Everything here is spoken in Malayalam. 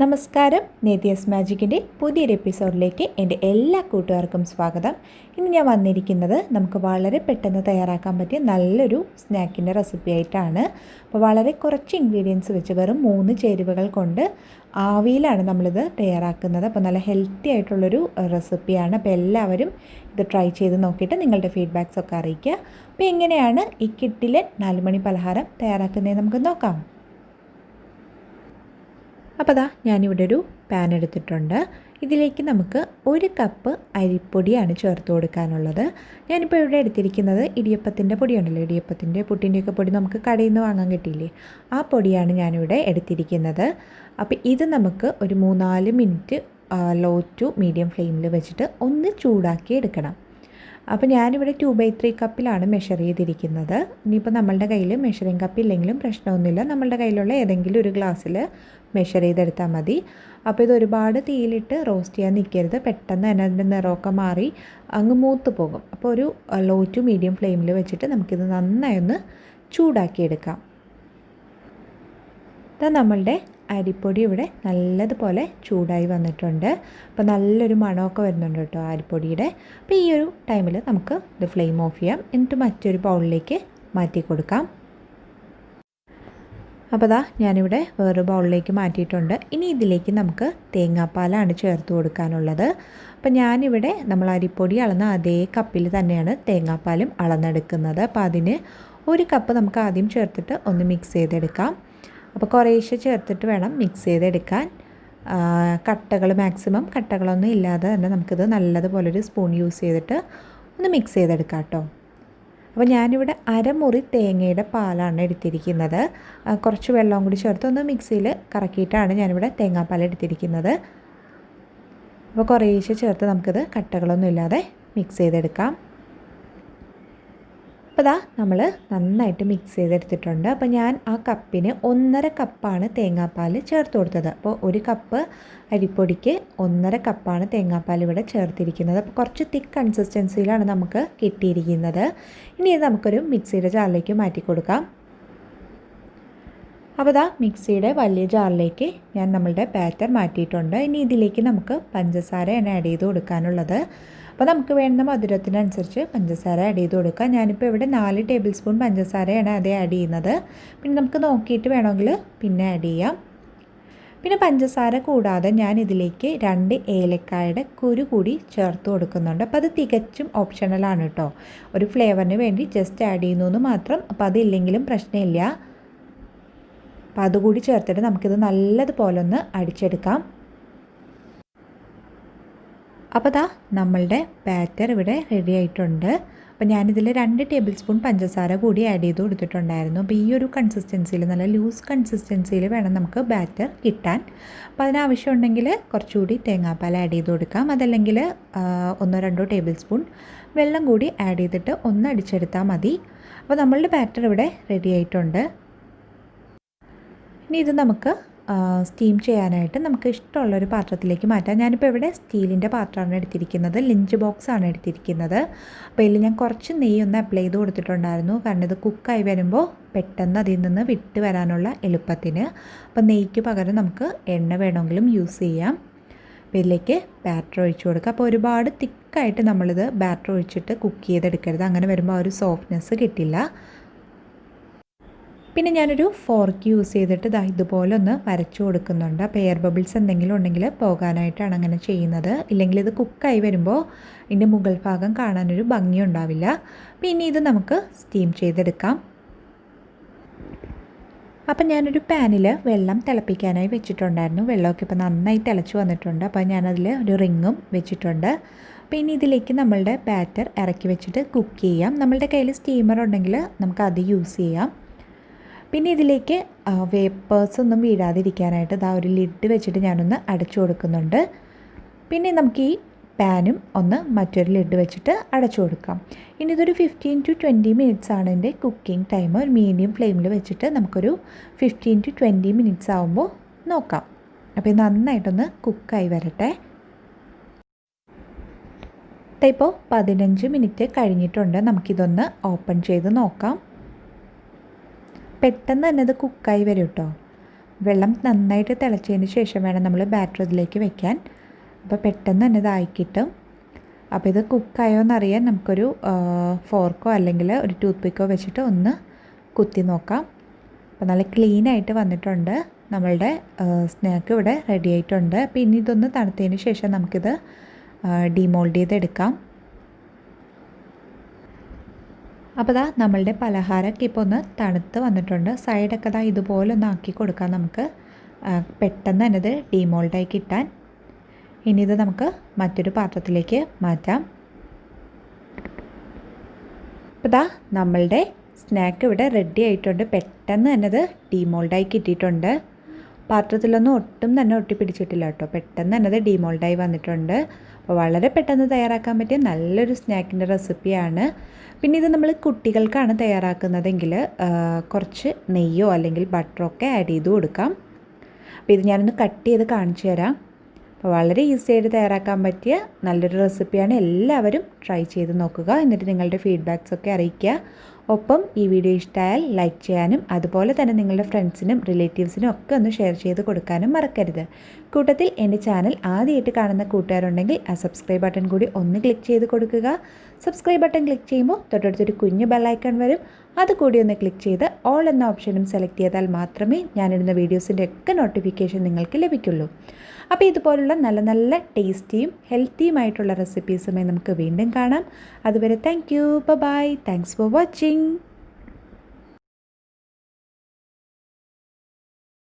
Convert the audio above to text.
നമസ്കാരം, നേത്യസ്മാജിക്കിൻ്റെ പുതിയൊരു എപ്പിസോഡിലേക്ക് എൻ്റെ എല്ലാ കൂട്ടുകാർക്കും സ്വാഗതം. ഇന്ന് ഞാൻ വന്നിരിക്കുന്നത് നമുക്ക് വളരെ പെട്ടെന്ന് തയ്യാറാക്കാൻ പറ്റിയ നല്ലൊരു സ്നാക്കിൻ്റെ റെസിപ്പി ആയിട്ടാണ്. അപ്പോൾ വളരെ കുറച്ച് ഇൻഗ്രീഡിയൻസ് വെച്ച് വെറും 3 ചേരുവകൾ കൊണ്ട് ആവിയിലാണ് നമ്മളിത് തയ്യാറാക്കുന്നത്. അപ്പോൾ നല്ല ഹെൽത്തി ആയിട്ടുള്ളൊരു റെസിപ്പിയാണ്. അപ്പോൾ എല്ലാവരും ഇത് ട്രൈ ചെയ്ത് നോക്കിയിട്ട് നിങ്ങളുടെ ഫീഡ്ബാക്സ് ഒക്കെ അറിയിക്കുക. അപ്പോൾ എങ്ങനെയാണ് ഈ കിട്ടിലെ 4 മണി പലഹാരം തയ്യാറാക്കുന്നതെന്ന് നമുക്ക് നോക്കാം. അപ്പോൾ ഞാനിവിടെ ഒരു പാൻ എടുത്തിട്ടുണ്ട്. ഇതിലേക്ക് നമുക്ക് 1 കപ്പ് അരിപ്പൊടിയാണ് ചേർത്ത് കൊടുക്കാനുള്ളത്. ഞാനിപ്പോൾ ഇവിടെ എടുത്തിരിക്കുന്നത് ഇടിയപ്പത്തിൻ്റെ പൊടിയുണ്ടല്ലോ, ഇടിയപ്പത്തിൻ്റെ പുട്ടിൻ്റെയൊക്കെ പൊടി നമുക്ക് കടയിൽ നിന്ന് വാങ്ങാൻ കിട്ടിയില്ലേ, ആ പൊടിയാണ് ഞാനിവിടെ എടുത്തിരിക്കുന്നത്. അപ്പോൾ ഇത് നമുക്ക് ഒരു 3-4 മിനിറ്റ് ലോ ടു മീഡിയം ഫ്ലെയിമിൽ വെച്ചിട്ട് ഒന്ന് ചൂടാക്കി എടുക്കണം. അപ്പോൾ ഞാനിവിടെ 2/3 കപ്പിലാണ് മെഷർ ചെയ്തിരിക്കുന്നത്. ഇനിയിപ്പോൾ നമ്മളുടെ കയ്യിൽ മെഷറിംഗ് കപ്പ് ഇല്ലെങ്കിലും പ്രശ്നമൊന്നുമില്ല, നമ്മളുടെ കയ്യിലുള്ള ഏതെങ്കിലും ഒരു ഗ്ലാസ്സിൽ മെഷർ ചെയ്തെടുത്താൽ മതി. അപ്പോൾ ഇത് ഒരുപാട് തീയിലിട്ട് റോസ്റ്റ് ചെയ്യാൻ നിൽക്കരുത്, പെട്ടെന്ന് തന്നെ അതിൻ്റെ നിറമൊക്കെ മാറി അങ്ങ് മൂത്ത് പോകും. അപ്പോൾ ഒരു ലോ ടു മീഡിയം ഫ്ലെയിമിൽ വെച്ചിട്ട് നമുക്കിത് നന്നായി ഒന്ന് ചൂടാക്കിയെടുക്കാം. ഇത് നമ്മളുടെ അരിപ്പൊടി ഇവിടെ നല്ലതുപോലെ ചൂടായി വന്നിട്ടുണ്ട്. അപ്പോൾ നല്ലൊരു മണമൊക്കെ വരുന്നുണ്ട് കേട്ടോ അരിപ്പൊടിയുടെ. അപ്പോൾ ഈ ഒരു ടൈമിൽ നമുക്ക് ഇത് ഫ്ലെയിം ഓഫ് ചെയ്യാം, എന്നിട്ട് മറ്റൊരു ബൗളിലേക്ക് മാറ്റി കൊടുക്കാം. അപ്പോൾ ഞാനിവിടെ വേറൊരു ബൗളിലേക്ക് മാറ്റിയിട്ടുണ്ട്. ഇനി ഇതിലേക്ക് നമുക്ക് തേങ്ങാപ്പാലാണ് ചേർത്ത് കൊടുക്കാനുള്ളത്. അപ്പോൾ ഞാനിവിടെ നമ്മൾ അരിപ്പൊടി അളന്ന അതേ കപ്പിൽ തന്നെയാണ് തേങ്ങാപ്പാലും അളന്നെടുക്കുന്നത്. അപ്പോൾ അതിന് 1 കപ്പ് നമുക്ക് ആദ്യം ചേർത്തിട്ട് ഒന്ന് മിക്സ് ചെയ്തെടുക്കാം. അപ്പോൾ കുറേശ്ശെ ചേർത്തിട്ട് വേണം മിക്സ് ചെയ്തെടുക്കാൻ. മാക്സിമം കട്ടകളൊന്നും ഇല്ലാതെ തന്നെ നമുക്കിത് നല്ലതുപോലൊരു സ്പൂൺ യൂസ് ചെയ്തിട്ട് ഒന്ന് മിക്സ് ചെയ്തെടുക്കാം കേട്ടോ. അപ്പോൾ ഞാനിവിടെ അരമുറി തേങ്ങയുടെ പാലാണ് എടുത്തിരിക്കുന്നത്. കുറച്ച് വെള്ളവും കൂടി ചേർത്ത് ഒന്ന് മിക്സിയിൽ കറക്കിയിട്ടാണ് ഞാനിവിടെ തേങ്ങാപ്പാൽ എടുത്തിരിക്കുന്നത്. അപ്പോൾ കുറേശ്ശെ ചേർത്ത് നമുക്കിത് കട്ടകളൊന്നും ഇല്ലാതെ മിക്സ് ചെയ്തെടുക്കാം. അപ്പോൾ നമ്മൾ നന്നായിട്ട് മിക്സ് ചെയ്തെടുത്തിട്ടുണ്ട്. അപ്പോൾ ഞാൻ ആ കപ്പിന് 1.5 കപ്പാണ് തേങ്ങാപ്പാൽ ചേർത്ത് കൊടുത്തത്. അപ്പോൾ 1 കപ്പ് അരിപ്പൊടിക്ക് 1.5 കപ്പാണ് തേങ്ങാപ്പാൽ ഇവിടെ ചേർത്തിരിക്കുന്നത്. അപ്പോൾ കുറച്ച് തിക്ക് കൺസിസ്റ്റൻസിയിലാണ് നമുക്ക് കിട്ടിയിരിക്കുന്നത്. ഇനി ഇത് നമുക്കൊരു മിക്സിയുടെ ജാറിലേക്ക് മാറ്റി കൊടുക്കാം. അപ്പോൾ മിക്സിയുടെ വലിയ ജാറിലേക്ക് ഞാൻ നമ്മളുടെ ബാറ്റർ മാറ്റിയിട്ടുണ്ട്. ഇനി ഇതിലേക്ക് നമുക്ക് പഞ്ചസാരയാണ് ആഡ് ചെയ്ത് കൊടുക്കാനുള്ളത്. അപ്പോൾ നമുക്ക് വേണ്ടുന്ന മധുരത്തിനനുസരിച്ച് പഞ്ചസാര ആഡ് ചെയ്ത് കൊടുക്കുക. ഞാനിപ്പോൾ ഇവിടെ 4 ടേബിൾ സ്പൂൺ പഞ്ചസാരയാണ് അതേ ആഡ് ചെയ്യുന്നത്. പിന്നെ നമുക്ക് നോക്കിയിട്ട് വേണമെങ്കിൽ പിന്നെ ആഡ് ചെയ്യാം. പിന്നെ പഞ്ചസാര കൂടാതെ ഞാൻ ഇതിലേക്ക് 2 ഏലക്കായുടെ കുരു കൂടി ചേർത്ത് കൊടുക്കുന്നുണ്ട്. അപ്പോൾ അത് തികച്ചും ഓപ്ഷണലാണ് കേട്ടോ, ഒരു ഫ്ലേവറിന് വേണ്ടി ജസ്റ്റ് ആഡ് ചെയ്യുന്നു മാത്രം. അപ്പോൾ അതില്ലെങ്കിലും പ്രശ്നമില്ല. അപ്പോൾ അതുകൂടി ചേർത്തിട്ട് നമുക്കിത് നല്ലതുപോലെ ഒന്ന് അടിച്ചെടുക്കാം. അപ്പോൾ നമ്മളുടെ ബാറ്റർ ഇവിടെ റെഡി ആയിട്ടുണ്ട്. അപ്പോൾ ഞാനിതിൽ 2 ടേബിൾ സ്പൂൺ പഞ്ചസാര കൂടി ആഡ് ചെയ്ത് കൊടുത്തിട്ടുണ്ടായിരുന്നു. അപ്പോൾ ഈ ഒരു കൺസിസ്റ്റൻസിയിൽ, നല്ല ലൂസ് കൺസിസ്റ്റൻസിയിൽ വേണം നമുക്ക് ബാറ്റർ കിട്ടാൻ. അപ്പോൾ അതിനാവശ്യമുണ്ടെങ്കിൽ കുറച്ചുകൂടി തേങ്ങാപ്പാൽ ആഡ് ചെയ്ത് കൊടുക്കാം. അതല്ലെങ്കിൽ 1-2 ടേബിൾ സ്പൂൺ വെള്ളം കൂടി ആഡ് ചെയ്തിട്ട് ഒന്ന് അടിച്ചെടുത്താൽ മതി. അപ്പോൾ നമ്മളുടെ ബാറ്റർ ഇവിടെ റെഡി ആയിട്ടുണ്ട്. ഇനി ഇത് നമുക്ക് സ്റ്റീം ചെയ്യാനായിട്ട് നമുക്ക് ഇഷ്ടമുള്ളൊരു പാത്രത്തിലേക്ക് മാറ്റാം. ഞാനിപ്പോൾ ഇവിടെ സ്റ്റീലിൻ്റെ പാത്രമാണ് എടുത്തിരിക്കുന്നത്, ലഞ്ച് ബോക്സാണ് എടുത്തിരിക്കുന്നത്. അപ്പോൾ ഇതിൽ ഞാൻ കുറച്ച് നെയ്യ് ഒന്ന് അപ്ലൈ ചെയ്ത് കൊടുത്തിട്ടുണ്ടായിരുന്നു, കാരണം ഇത് കുക്കായി വരുമ്പോൾ പെട്ടെന്ന് അതിൽ നിന്ന് വിട്ട് വരാനുള്ള എളുപ്പത്തിന്. അപ്പോൾ നെയ്ക്ക് പകരം നമുക്ക് എണ്ണ വേണമെങ്കിലും യൂസ് ചെയ്യാം. അപ്പോൾ ഇതിലേക്ക് ബാറ്റർ ഒഴിച്ച് കൊടുക്കുക. അപ്പോൾ ഒരുപാട് തിക്കായിട്ട് നമ്മളിത് ബാറ്റർ ഒഴിച്ചിട്ട് കുക്ക് ചെയ്തെടുക്കരുത്, അങ്ങനെ വരുമ്പോൾ ആ ഒരു സോഫ്റ്റ്നെസ് കിട്ടില്ല. പിന്നെ ഞാനൊരു ഫോർക്ക് യൂസ് ചെയ്തിട്ട് ഇതുപോലെ ഒന്ന് വരച്ചു കൊടുക്കുന്നുണ്ട്. അപ്പോൾ എയർ ബബിൾസ് എന്തെങ്കിലും ഉണ്ടെങ്കിൽ പോകാനായിട്ടാണ് അങ്ങനെ ചെയ്യുന്നത്. ഇല്ലെങ്കിൽ ഇത് കുക്കായി വരുമ്പോൾ ഇതിൻ്റെ മുകൾ ഭാഗം കാണാനൊരു ഭംഗി ഉണ്ടാവില്ല. പിന്നെ ഇത് നമുക്ക് സ്റ്റീം ചെയ്തെടുക്കാം. അപ്പം ഞാനൊരു പാനിൽ വെള്ളം തിളപ്പിക്കാനായി വെച്ചിട്ടുണ്ടായിരുന്നു. വെള്ളമൊക്കെ ഇപ്പോൾ നന്നായി തിളച്ച് വന്നിട്ടുണ്ട്. അപ്പോൾ ഞാനതിൽ ഒരു റിങ്ങും വെച്ചിട്ടുണ്ട്. അപ്പോൾ ഇനി ഇതിലേക്ക് നമ്മളുടെ ബാറ്റർ ഇറക്കി വെച്ചിട്ട് കുക്ക് ചെയ്യാം. നമ്മളുടെ കയ്യിൽ സ്റ്റീമർ ഉണ്ടെങ്കിൽ നമുക്ക് അത് യൂസ് ചെയ്യാം. പിന്നെ ഇതിലേക്ക് വേപ്പേഴ്സ് ഒന്നും വീഴാതിരിക്കാനായിട്ട് ഒരു ലിഡ് വെച്ചിട്ട് ഞാനൊന്ന് അടച്ചു കൊടുക്കുന്നുണ്ട്. പിന്നെ നമുക്ക് ഈ പാനും ഒന്ന് മറ്റൊരു ലിഡ് വെച്ചിട്ട് അടച്ചു കൊടുക്കാം. ഇനി ഇതൊരു 15 to 20 മിനിറ്റ്സ് ആണ് എൻ്റെ കുക്കിംഗ് ടൈം. ഒരു മീഡിയം ഫ്ലെയിമിൽ വെച്ചിട്ട് നമുക്കൊരു 15 to 20 മിനിറ്റ്സ് ആകുമ്പോൾ നോക്കാം. അപ്പോൾ ഇത് നന്നായിട്ടൊന്ന് കുക്കായി വരട്ടെ. ഇപ്പോൾ 15 മിനിറ്റ് കഴിഞ്ഞിട്ടുണ്ട്. നമുക്കിതൊന്ന് ഓപ്പൺ ചെയ്ത് നോക്കാം. പെട്ടെന്ന് തന്നെ അത് കുക്കായി വരും കേട്ടോ. വെള്ളം നന്നായിട്ട് തിളച്ചതിന് ശേഷം വേണം നമ്മൾ ബാറ്റർ ഇതിലേക്ക് വെക്കാൻ. അപ്പോൾ പെട്ടെന്ന് തന്നെ ഇതായി കിട്ടും. അപ്പോൾ ഇത് കുക്കായോ എന്നറിയാൻ നമുക്കൊരു ഫോർക്കോ അല്ലെങ്കിൽ ഒരു ടൂത്ത് പിക്കോ വെച്ചിട്ട് ഒന്ന് കുത്തി നോക്കാം. അപ്പോൾ നല്ല ക്ലീനായിട്ട് വന്നിട്ടുണ്ട്. നമ്മളുടെ സ്നാക്ക് ഇവിടെ റെഡി ആയിട്ടുണ്ട്. അപ്പോൾ ഇനി ഇതൊന്ന് തണുത്തതിന് ശേഷം നമുക്കിത് ഡിമോൾഡ് ചെയ്തെടുക്കാം. അപ്പോൾ ദാ നമ്മളുടെ പലഹാരമൊക്കെ ഇപ്പോൾ ഒന്ന് തണുത്ത് വന്നിട്ടുണ്ട്. സൈഡൊക്കെ ദാ ഇതുപോലെ ഒന്ന് ആക്കി കൊടുക്കാം നമുക്ക്, പെട്ടെന്ന് തന്നെ ഇത് ഡിമോൾഡായി കിട്ടാൻ. ഇനി ഇത് നമുക്ക് മറ്റൊരു പാത്രത്തിലേക്ക് മാറ്റാം. അപ്പോൾ ദാ നമ്മളുടെ സ്നാക്ക് ഇവിടെ റെഡി ആയിട്ടുണ്ട്. പെട്ടെന്ന് തന്നെ ഇത് ഡിമോൾഡായി കിട്ടിയിട്ടുണ്ട്. പാത്രത്തിലൊന്നും ഒട്ടും തന്നെ ഒട്ടിപ്പിടിച്ചിട്ടില്ല കേട്ടോ. പെട്ടെന്ന് തന്നെ ഇത് ഡിമോൾഡായി വന്നിട്ടുണ്ട്. അപ്പോൾ വളരെ പെട്ടെന്ന് തയ്യാറാക്കാൻ പറ്റിയ നല്ലൊരു സ്നാക്കിൻ്റെ റെസിപ്പിയാണ്. പിന്നെ ഇത് നമ്മൾ കുട്ടികൾക്കാണ് തയ്യാറാക്കുന്നതെങ്കിൽ കുറച്ച് നെയ്യോ അല്ലെങ്കിൽ ബട്ടറോ ഒക്കെ ആഡ് ചെയ്ത് കൊടുക്കാം. അപ്പോൾ ഇത് ഞാനൊന്ന് കട്ട് ചെയ്ത് കാണിച്ചു തരാം. അപ്പോൾ വളരെ ഈസി ആയിട്ട് തയ്യാറാക്കാൻ പറ്റിയ നല്ലൊരു റെസിപ്പിയാണ്. എല്ലാവരും ട്രൈ ചെയ്ത് നോക്കുക. എന്നിട്ട് നിങ്ങളുടെ ഫീഡ്ബാക്സ് ഒക്കെ അറിയിക്കുക. ഒപ്പം ഈ വീഡിയോ ഇഷ്ടമായാൽ ലൈക്ക് ചെയ്യാനും അതുപോലെ തന്നെ നിങ്ങളുടെ ഫ്രണ്ട്സിനും റിലേറ്റീവ്സിനും ഒക്കെ ഒന്ന് ഷെയർ ചെയ്ത് കൊടുക്കാനും മറക്കരുത്. കൂട്ടത്തിൽ എൻ്റെ ചാനൽ ആദ്യമായിട്ട് കാണുന്ന കൂട്ടുകാരുണ്ടെങ്കിൽ ആ സബ്സ്ക്രൈബ് ബട്ടൺ കൂടി ഒന്ന് ക്ലിക്ക് ചെയ്ത് കൊടുക്കുക. സബ്സ്ക്രൈബ് ബട്ടൺ ക്ലിക്ക് ചെയ്യുമ്പോൾ തൊട്ടടുത്തൊരു കുഞ്ഞ് ബെല്ലൈക്കൺ വരും. അതുകൂടി ഒന്ന് ക്ലിക്ക് ചെയ്ത് ഓൾ എന്ന ഓപ്ഷനും സെലക്ട് ചെയ്താൽ മാത്രമേ ഞാനിടുന്ന വീഡിയോസിൻ്റെ ഒക്കെ നോട്ടിഫിക്കേഷൻ നിങ്ങൾക്ക് ലഭിക്കുള്ളൂ. അപ്പോൾ ഇതുപോലുള്ള നല്ല നല്ല ടേസ്റ്റിയും ഹെൽത്തിയുമായിട്ടുള്ള റെസിപ്പീസുമായി നമുക്ക് വീണ്ടും കാണാം. അതുവരെ thank you, bye, thanks for watching.